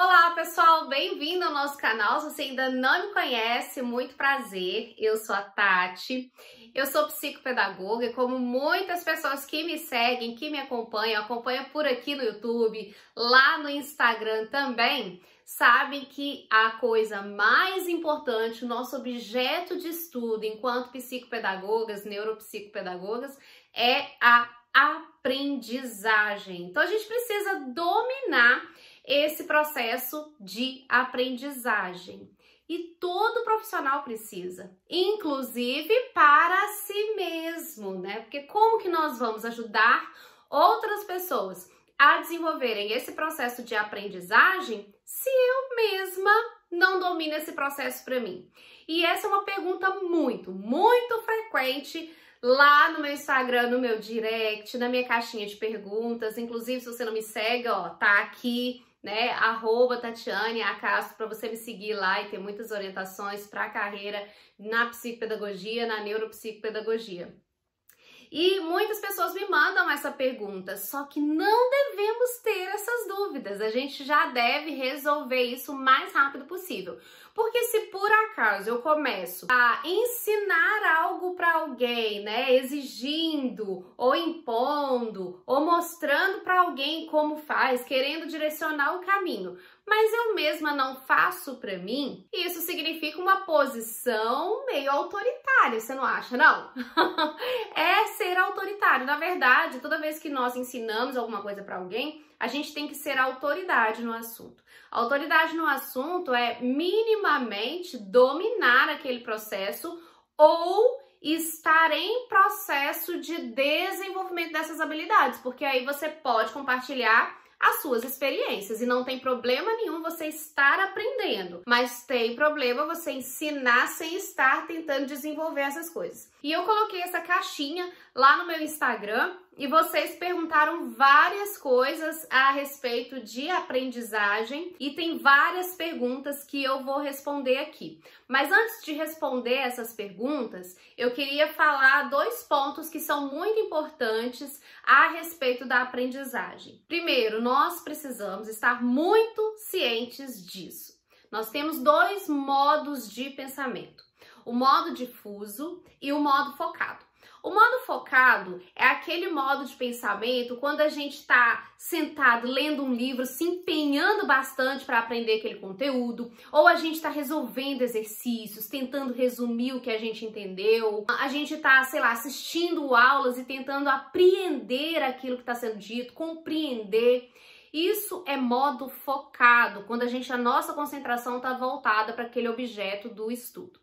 Olá pessoal, bem-vindo ao nosso canal. Se você ainda não me conhece, muito prazer, eu sou a Tati, eu sou psicopedagoga e como muitas pessoas que me seguem, que me acompanham por aqui no YouTube, lá no Instagram também, sabem que a coisa mais importante, o nosso objeto de estudo enquanto psicopedagogas, neuropsicopedagogas, é a aprendizagem. Então a gente precisa dominar esse processo de aprendizagem. E todo profissional precisa, inclusive para si mesmo, né? Porque como que nós vamos ajudar outras pessoas a desenvolverem esse processo de aprendizagem se eu mesma não domino esse processo para mim? E essa é uma pergunta muito frequente lá no meu Instagram, no meu direct, na minha caixinha de perguntas. Inclusive, se você não me segue, ó, tá aqui, né, @Tatiane_Castro, para você me seguir lá e ter muitas orientações para a carreira na psicopedagogia, na neuropsicopedagogia. E muitas pessoas me mandam essa pergunta, só que não devemos ter essas dúvidas, a gente já deve resolver isso o mais rápido possível. Porque se por acaso eu começo a ensinar algo para alguém, né, exigindo, ou impondo, ou mostrando para alguém como faz, querendo direcionar o caminho, mas eu mesma não faço para mim, isso significa uma posição meio autoritária, você não acha, não? É ser autoritário. Na verdade, toda vez que nós ensinamos alguma coisa para alguém, a gente tem que ser autoridade no assunto. A autoridade no assunto é minimamente dominar aquele processo ou estar em processo de desenvolvimento dessas habilidades, porque aí você pode compartilhar as suas experiências e não tem problema nenhum você estar aprendendo, mas tem problema você ensinar sem estar tentando desenvolver essas coisas. E eu coloquei essa caixinha lá no meu Instagram e vocês perguntaram várias coisas a respeito de aprendizagem e tem várias perguntas que eu vou responder aqui. Mas antes de responder essas perguntas, eu queria falar dois pontos que são muito importantes a respeito da aprendizagem. Primeiro, nós precisamos estar muito cientes disso. Nós temos dois modos de pensamento: o modo difuso e o modo focado. O modo focado é aquele modo de pensamento quando a gente está sentado lendo um livro, se empenhando bastante para aprender aquele conteúdo, ou a gente está resolvendo exercícios, tentando resumir o que a gente entendeu, a gente está, sei lá, assistindo aulas e tentando apreender aquilo que está sendo dito, compreender. Isso é modo focado, quando a nossa concentração está voltada para aquele objeto do estudo.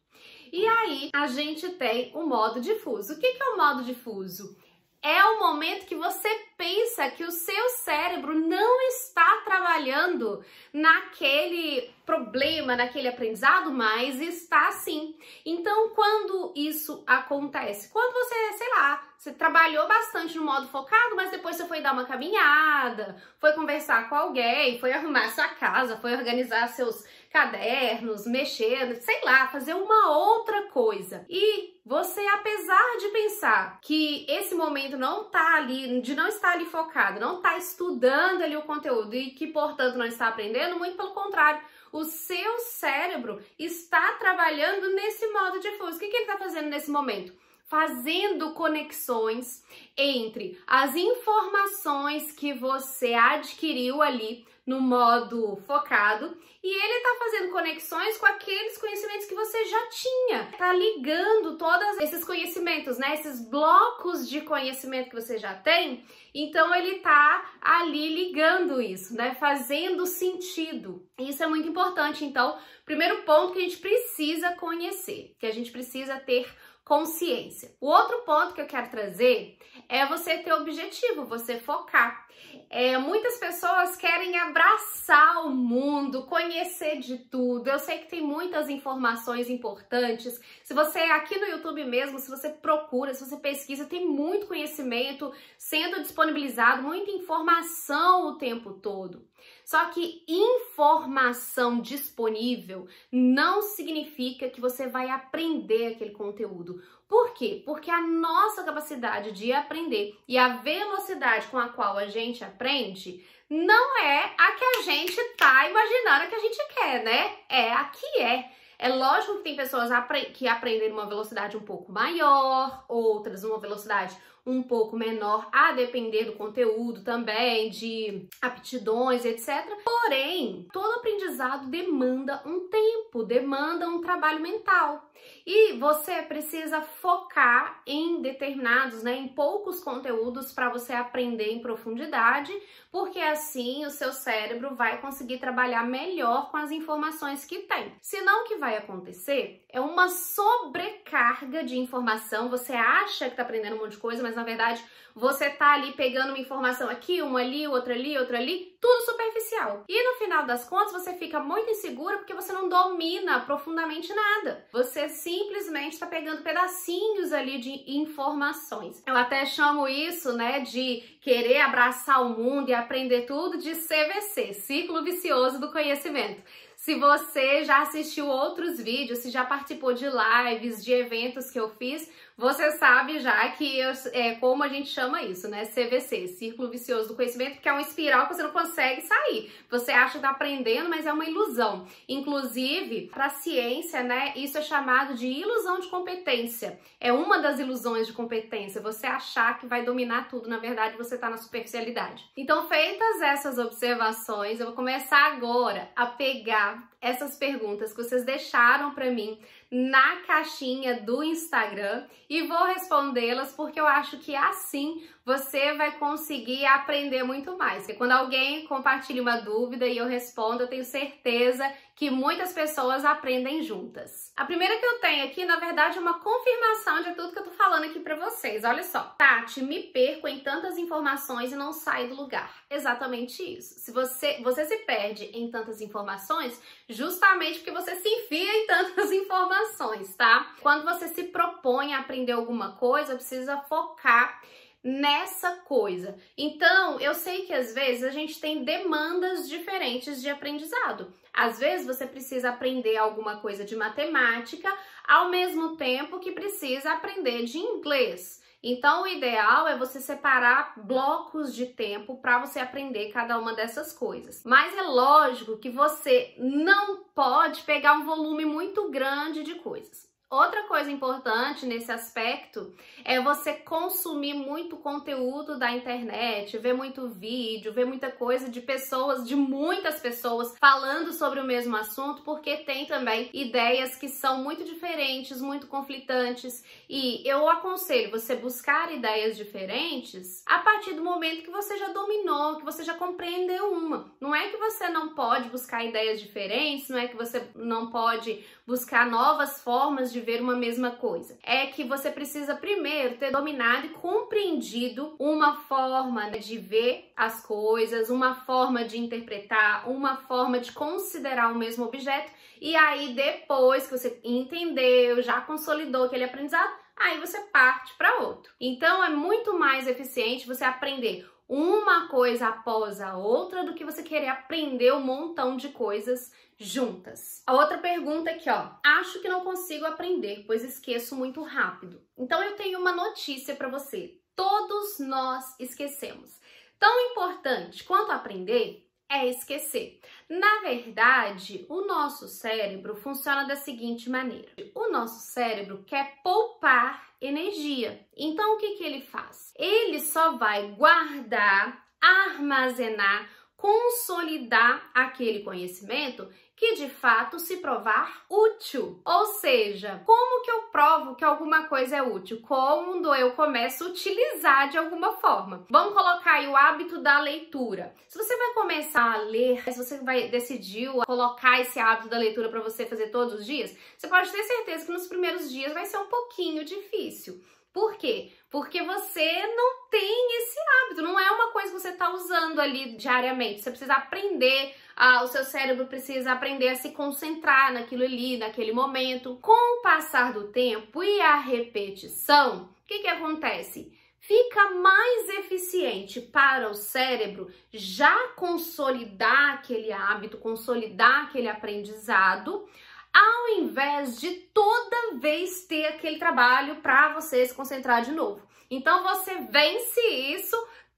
E aí a gente tem o modo difuso. O que é o modo difuso? É o momento que você pensa que o seu cérebro não está trabalhando naquele problema, naquele aprendizado, mas está sim. Então, quando isso acontece? Quando você, sei lá, você trabalhou bastante no modo focado, mas depois você foi dar uma caminhada, foi conversar com alguém, foi arrumar sua casa, foi organizar seus cadernos, mexer, sei lá, fazer uma outra coisa. E você, apesar de pensar que esse momento não tá ali, de não estar ali focado, não tá estudando ali o conteúdo e que, portanto, não está aprendendo, muito pelo contrário, o seu cérebro está trabalhando nesse modo difuso. O que ele está fazendo nesse momento? Fazendo conexões entre as informações que você adquiriu ali no modo focado e ele tá fazendo conexões com aqueles conhecimentos que você já tinha. Tá ligando todos esses conhecimentos, né? Esses blocos de conhecimento que você já tem. Então ele tá ali ligando isso, né? Fazendo sentido. Isso é muito importante. Então, primeiro ponto que a gente precisa conhecer, que a gente precisa ter consciência. O outro ponto que eu quero trazer é você ter objetivo, você focar. Muitas pessoas querem abraçar o mundo, conhecer de tudo. Eu sei que tem muitas informações importantes. Se você aqui no YouTube mesmo, se você procura, se você pesquisa, tem muito conhecimento sendo disponibilizado, muita informação o tempo todo. Só que informação disponível não significa que você vai aprender aquele conteúdo. Por quê? Porque a nossa capacidade de aprender e a velocidade com a qual a gente aprende não é a que a gente tá imaginando é, né? É a que é. É lógico que tem pessoas que aprendem numa velocidade um pouco maior, outras numa velocidade um pouco menor, a depender do conteúdo também, de aptidões, etc. Porém, todo aprendizado demanda um tempo, demanda um trabalho mental. E você precisa focar em determinados, né, em poucos conteúdos para você aprender em profundidade, porque assim o seu cérebro vai conseguir trabalhar melhor com as informações que tem. Senão, o que vai acontecer é uma sobrecarga de informação. Você acha que está aprendendo um monte de coisa, mas na verdade você tá ali pegando uma informação aqui, uma ali, outra ali, tudo superficial. E no final das contas você fica muito insegura porque você não domina profundamente nada. Você simplesmente está pegando pedacinhos ali de informações. Eu até chamo isso, né, de querer abraçar o mundo e aprender tudo de CVC, ciclo vicioso do conhecimento. Se você já assistiu outros vídeos, se já participou de lives, de eventos que eu fiz, você sabe já que como a gente chama isso, né? CVC, Círculo Vicioso do Conhecimento, porque é uma espiral que você não consegue sair. Você acha que está aprendendo, mas é uma ilusão. Inclusive, para a ciência, né, isso é chamado de ilusão de competência. É uma das ilusões de competência, você achar que vai dominar tudo, na verdade você está na superficialidade. Então, feitas essas observações, eu vou começar agora a pegar essas perguntas que vocês deixaram para mim na caixinha do Instagram e vou respondê-las porque eu acho que assim você vai conseguir aprender muito mais. Porque quando alguém compartilha uma dúvida e eu respondo, eu tenho certeza que muitas pessoas aprendem juntas. A primeira que eu tenho aqui, na verdade, é uma confirmação de tudo que eu tô falando aqui pra vocês. Olha só. Tati, me perco em tantas informações e não saio do lugar. Exatamente isso. Se você se perde em tantas informações, justamente porque você se enfia em tantas informações, tá? Quando você se propõe a aprender alguma coisa, precisa focar nessa coisa. Então, eu sei que às vezes a gente tem demandas diferentes de aprendizado. Às vezes você precisa aprender alguma coisa de matemática, ao mesmo tempo que precisa aprender de inglês. Então, o ideal é você separar blocos de tempo para você aprender cada uma dessas coisas. Mas é lógico que você não pode pegar um volume muito grande de coisas. Outra coisa importante nesse aspecto é você consumir muito conteúdo da internet, ver muito vídeo, ver muita coisa de muitas pessoas falando sobre o mesmo assunto, porque tem também ideias que são muito diferentes, muito conflitantes, e eu aconselho você buscar ideias diferentes a partir do momento que você já dominou, que você já compreendeu uma. Não é que você não pode buscar ideias diferentes, não é que você não pode buscar novas formas de ver uma mesma coisa. É que você precisa primeiro ter dominado e compreendido uma forma, né, de ver as coisas, uma forma de interpretar, uma forma de considerar o mesmo objeto, e aí depois que você entendeu, já consolidou aquele aprendizado, aí você parte para outro. Então é muito mais eficiente você aprender uma coisa após a outra do que você querer aprender um montão de coisas juntas. A outra pergunta aqui, ó. Acho que não consigo aprender, pois esqueço muito rápido. Então eu tenho uma notícia para você. Todos nós esquecemos. Tão importante quanto aprender é esquecer. Na verdade, o nosso cérebro funciona da seguinte maneira. O nosso cérebro quer poupar energia. Então, o que ele faz? Ele só vai guardar, armazenar, consolidar aquele conhecimento que de fato se provar útil. Ou seja, como que eu provo que alguma coisa é útil? Quando eu começo a utilizar de alguma forma. Vamos colocar aí o hábito da leitura. Se você vai começar a ler, se você decidiu colocar esse hábito da leitura para você fazer todos os dias, você pode ter certeza que nos primeiros dias vai ser um pouquinho difícil. Por quê? Porque você não tem esse hábito, não é uma coisa que você está usando ali diariamente. Você precisa aprender, o seu cérebro precisa aprender a se concentrar naquilo ali, naquele momento. Com o passar do tempo e a repetição, o que acontece? Fica mais eficiente para o cérebro já consolidar aquele hábito, consolidar aquele aprendizado, ao invés de toda vez ter aquele trabalho para você se concentrar de novo. Então você vence isso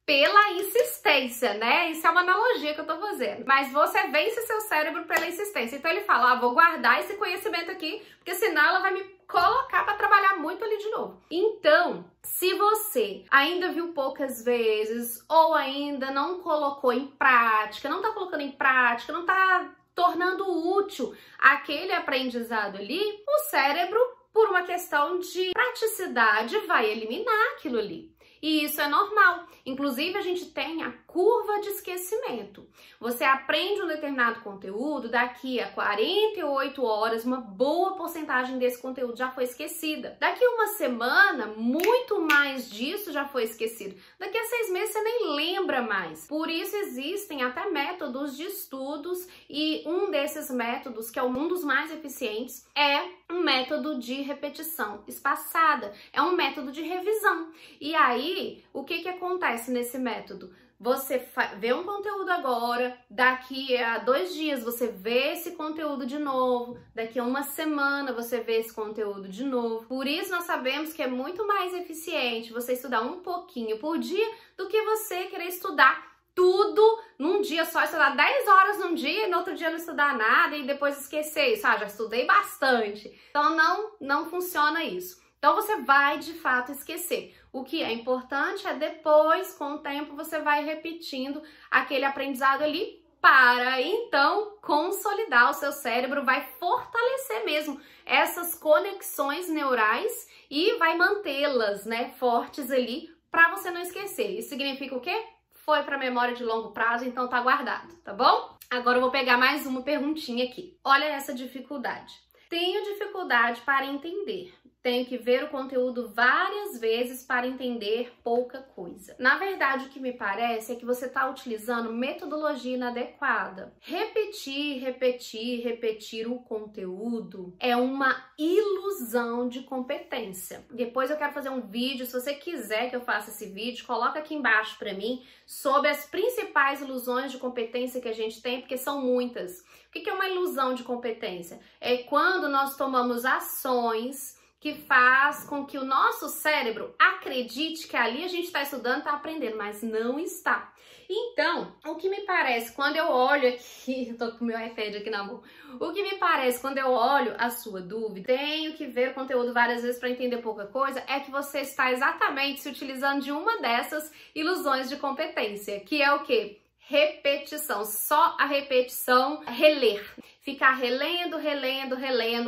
pela insistência, né? Isso é uma analogia que eu tô fazendo. Mas você vence seu cérebro pela insistência. Então ele fala, vou guardar esse conhecimento aqui, porque senão ela vai me colocar para trabalhar muito ali de novo. Então, se você ainda viu poucas vezes ou ainda não colocou em prática, não tá colocando em prática, não tá tornando útil aquele aprendizado ali, o cérebro, por uma questão de praticidade, vai eliminar aquilo ali. E isso é normal. Inclusive, a gente tem a curva de esquecimento. Você aprende um determinado conteúdo, daqui a 48 horas, uma boa porcentagem desse conteúdo já foi esquecida. Daqui a uma semana, muito mais disso já foi esquecido. Daqui a 6 meses, você nem lembra mais. Por isso, existem até métodos de estudos e um desses métodos, que é um dos mais eficientes, é um método de repetição espaçada. É um método de revisão. E aí, o que acontece nesse método? Você vê um conteúdo agora, daqui a 2 dias você vê esse conteúdo de novo, daqui a uma semana você vê esse conteúdo de novo. Por isso nós sabemos que é muito mais eficiente você estudar um pouquinho por dia do que você querer estudar tudo num dia só, estudar 10 horas num dia e no outro dia não estudar nada e depois esquecer isso. Já estudei bastante. Então não funciona isso. Então você vai de fato esquecer. O que é importante é depois, com o tempo, você vai repetindo aquele aprendizado ali para então consolidar o seu cérebro, vai fortalecer mesmo essas conexões neurais e vai mantê-las, né, fortes ali para você não esquecer. Isso significa o quê? Foi para memória de longo prazo, então tá guardado, tá bom? Agora eu vou pegar mais uma perguntinha aqui. Olha essa dificuldade. Tenho dificuldade para entender. Tenho que ver o conteúdo várias vezes para entender pouca coisa. Na verdade, o que me parece é que você está utilizando metodologia inadequada. Repetir, repetir, repetir o conteúdo é uma ilusão de competência. Depois eu quero fazer um vídeo, se você quiser que eu faça esse vídeo, coloca aqui embaixo para mim sobre as principais ilusões de competência que a gente tem, porque são muitas. O que é uma ilusão de competência? É quando nós tomamos ações que faz com que o nosso cérebro acredite que ali a gente está estudando, está aprendendo, mas não está. Então, o que me parece quando eu olho aqui, eu tô com o meu iPad aqui na mão, o que me parece quando eu olho a sua dúvida, tenho que ver o conteúdo várias vezes para entender pouca coisa, é que você está exatamente se utilizando de uma dessas ilusões de competência, que é o quê? Repetição, só a repetição, reler. Ficar relendo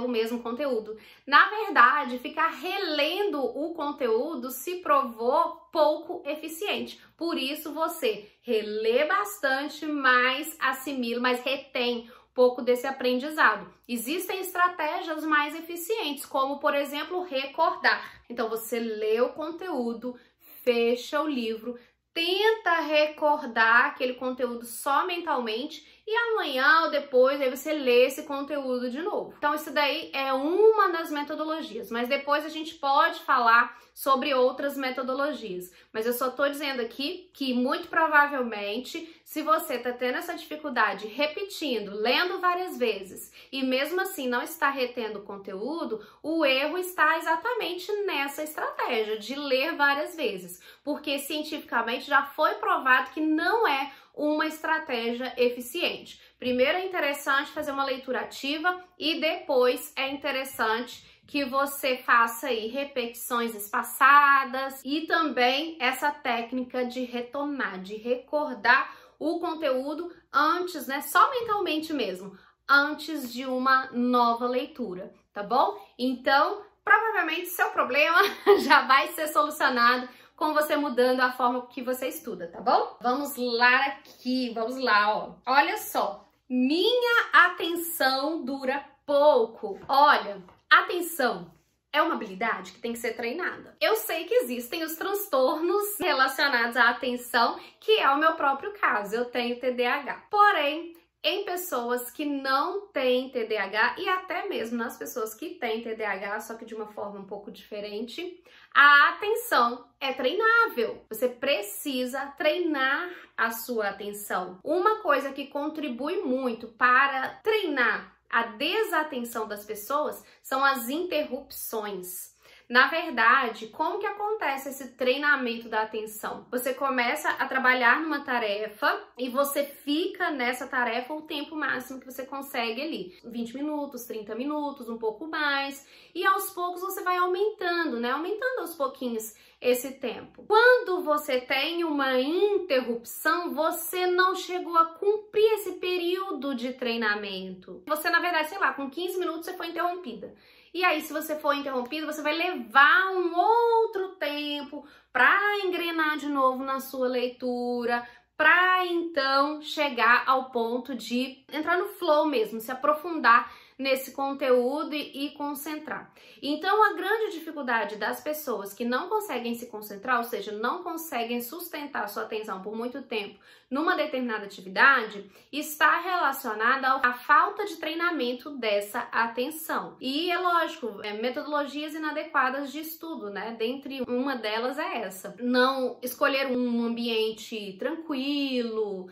o mesmo conteúdo. Na verdade, ficar relendo o conteúdo se provou pouco eficiente. Por isso, você relê bastante, mas assimila, mas retém pouco desse aprendizado. Existem estratégias mais eficientes, como, por exemplo, recordar. Então, você lê o conteúdo, fecha o livro, tenta recordar aquele conteúdo só mentalmente e amanhã ou depois aí você lê esse conteúdo de novo. Então isso daí é uma das metodologias, mas depois a gente pode falar sobre outras metodologias. Mas eu só tô dizendo aqui que muito provavelmente, se você tá tendo essa dificuldade repetindo, lendo várias vezes e mesmo assim não está retendo o conteúdo, o erro está exatamente nessa estratégia de ler várias vezes, porque cientificamente já foi provado que não é uma estratégia eficiente. Primeiro é interessante fazer uma leitura ativa e depois é interessante que você faça aí repetições espaçadas e também essa técnica de retomar, de recordar o conteúdo antes, né, só mentalmente mesmo, antes de uma nova leitura, tá bom? Então, provavelmente seu problema já vai ser solucionado com você mudando a forma que você estuda, tá bom? Vamos lá aqui, vamos lá, ó. Olha só, minha atenção dura pouco. Olha, atenção é uma habilidade que tem que ser treinada. Eu sei que existem os transtornos relacionados à atenção, que é o meu próprio caso, eu tenho TDAH. Porém, em pessoas que não têm TDAH e até mesmo nas pessoas que têm TDAH, só que de uma forma um pouco diferente, a atenção é treinável. Você precisa treinar a sua atenção. Uma coisa que contribui muito para treinar a desatenção das pessoas são as interrupções. Na verdade, como que acontece esse treinamento da atenção? Você começa a trabalhar numa tarefa e você fica nessa tarefa o tempo máximo que você consegue ali. 20 minutos, 30 minutos, um pouco mais. E aos poucos você vai aumentando, né? Aumentando aos pouquinhos esse tempo. Quando você tem uma interrupção, você não chegou a cumprir esse período de treinamento. Você, na verdade, sei lá, com 15 minutos você foi interrompida. E aí, se você for interrompido, você vai levar um outro tempo para engrenar de novo na sua leitura, para então chegar ao ponto de entrar no flow mesmo, se aprofundar nesse conteúdo e concentrar. Então, a grande dificuldade das pessoas que não conseguem se concentrar, ou seja, não conseguem sustentar sua atenção por muito tempo numa determinada atividade, está relacionada à falta de treinamento dessa atenção. E é lógico, metodologias inadequadas de estudo, né? Dentre uma delas é essa. Não escolher um ambiente tranquilo,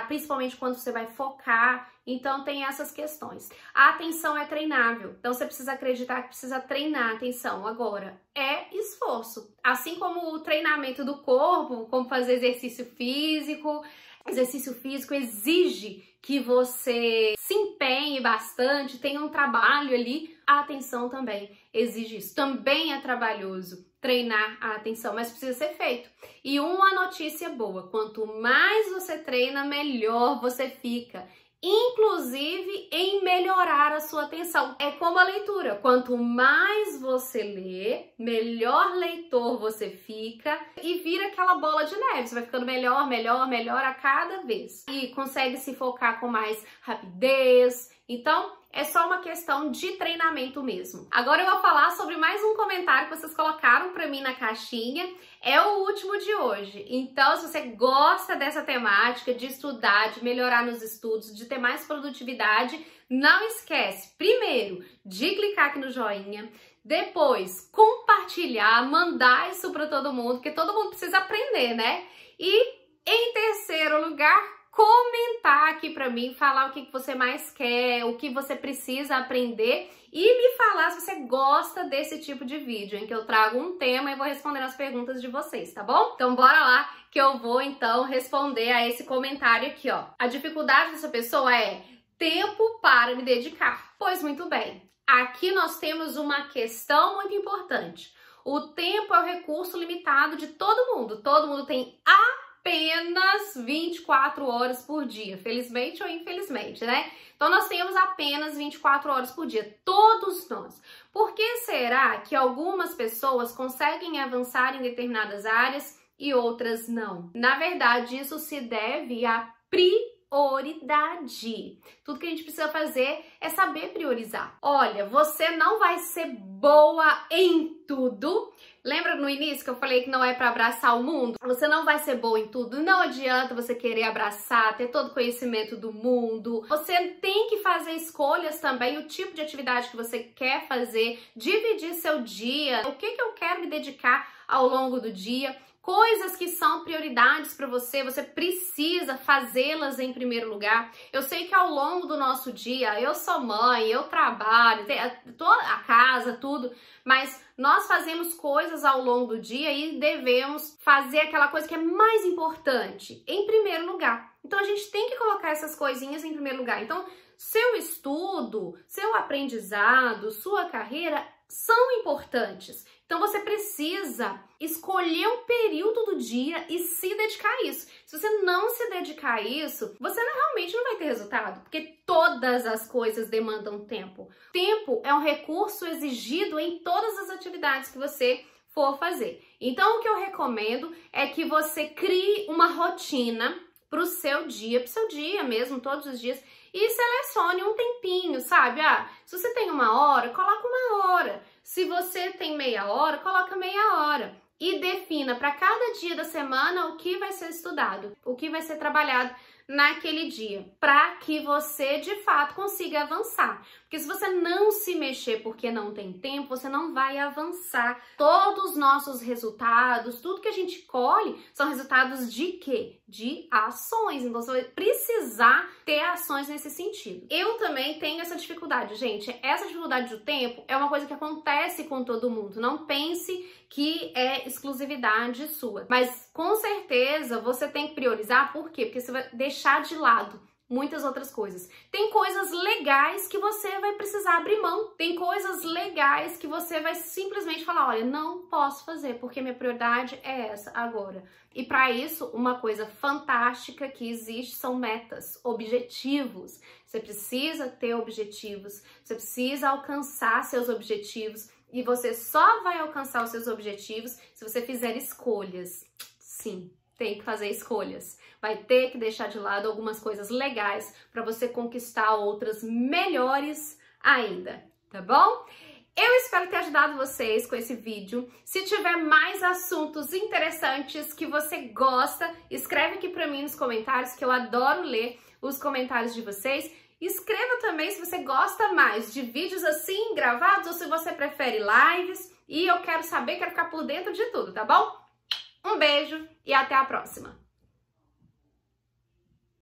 principalmente quando você vai focar. Então tem essas questões. A atenção é treinável, então você precisa acreditar que precisa treinar a atenção. Agora, é esforço. Assim como o treinamento do corpo, como fazer exercício físico exige que você se empenhe bastante, tenha um trabalho ali. A atenção também exige isso. Também é trabalhoso treinar a atenção, mas precisa ser feito. E uma notícia boa, quanto mais você treina, melhor você fica. Inclusive em melhorar a sua atenção. É como a leitura. Quanto mais você lê, melhor leitor você fica e vira aquela bola de neve. Você vai ficando melhor, melhor, melhor a cada vez. E consegue se focar com mais rapidez. Então, é só uma questão de treinamento mesmo. Agora eu vou falar sobre mais um comentário que vocês colocaram para mim na caixinha. É o último de hoje. Então, se você gosta dessa temática de estudar, de melhorar nos estudos, de ter mais produtividade, não esquece, primeiro, de clicar aqui no joinha, depois compartilhar, mandar isso para todo mundo, porque todo mundo precisa aprender, né? E em terceiro lugar, comentar aqui pra mim, falar o que você mais quer, o que você precisa aprender e me falar se você gosta desse tipo de vídeo, em que eu trago um tema e vou responder as perguntas de vocês, tá bom? Então bora lá que eu vou então responder a esse comentário aqui, ó. A dificuldade dessa pessoa é tempo para me dedicar. Pois muito bem, aqui nós temos uma questão muito importante. O tempo é o recurso limitado de todo mundo tem apenas 24 horas por dia, felizmente ou infelizmente, né? Então nós temos apenas 24 horas por dia, todos nós. Por que será que algumas pessoas conseguem avançar em determinadas áreas e outras não? Na verdade, isso se deve à prioridade. Tudo que a gente precisa fazer é saber priorizar. Olha, você não vai ser boa em tudo. Lembra no início que eu falei que não é para abraçar o mundo? Você não vai ser boa em tudo. Não adianta você querer abraçar, ter todo o conhecimento do mundo. Você tem que fazer escolhas também, o tipo de atividade que você quer fazer, dividir seu dia, o que eu quero me dedicar ao longo do dia. Coisas que são prioridades para você, você precisa fazê-las em primeiro lugar. Eu sei que ao longo do nosso dia, eu sou mãe, eu trabalho, toda a casa, tudo, mas nós fazemos coisas ao longo do dia e devemos fazer aquela coisa que é mais importante em primeiro lugar. Então a gente tem que colocar essas coisinhas em primeiro lugar. Então, seu estudo, seu aprendizado, sua carreira são importantes. Então você precisa escolher um período do dia e se dedicar a isso. Se você não se dedicar a isso, você realmente não vai ter resultado, porque todas as coisas demandam tempo. Tempo é um recurso exigido em todas as atividades que você for fazer. Então o que eu recomendo é que você crie uma rotina para o seu dia mesmo, todos os dias, e selecione um tempinho, sabe? Se você tem 1 hora, coloca 1 hora. Se você tem meia hora, coloca meia hora. E defina para cada dia da semana o que vai ser estudado, o que vai ser trabalhado naquele dia, para que você de fato consiga avançar. Porque se você não se mexer porque não tem tempo, você não vai avançar. Todos os nossos resultados, tudo que a gente colhe, são resultados de quê? De ações. Então você vai precisar ter ações nesse sentido. Eu também tenho essa dificuldade, gente. Essa dificuldade do tempo é uma coisa que acontece com todo mundo. Não pense que é exclusividade sua. Mas com certeza você tem que priorizar. Por quê? Porque você vai deixar de lado muitas outras coisas. Tem coisas legais que você vai precisar abrir mão. Tem coisas legais que você vai simplesmente falar, olha, não posso fazer, porque minha prioridade é essa agora. E para isso, uma coisa fantástica que existe são metas, objetivos. Você precisa ter objetivos, você precisa alcançar seus objetivos e você só vai alcançar os seus objetivos se você fizer escolhas. Sim. Tem que fazer escolhas. Vai ter que deixar de lado algumas coisas legais para você conquistar outras melhores ainda, tá bom? Eu espero ter ajudado vocês com esse vídeo. Se tiver mais assuntos interessantes que você gosta, escreve aqui para mim nos comentários, que eu adoro ler os comentários de vocês. Escreva também se você gosta mais de vídeos assim, gravados, ou se você prefere lives. E eu quero saber, quero ficar por dentro de tudo, tá bom? Um beijo e até a próxima!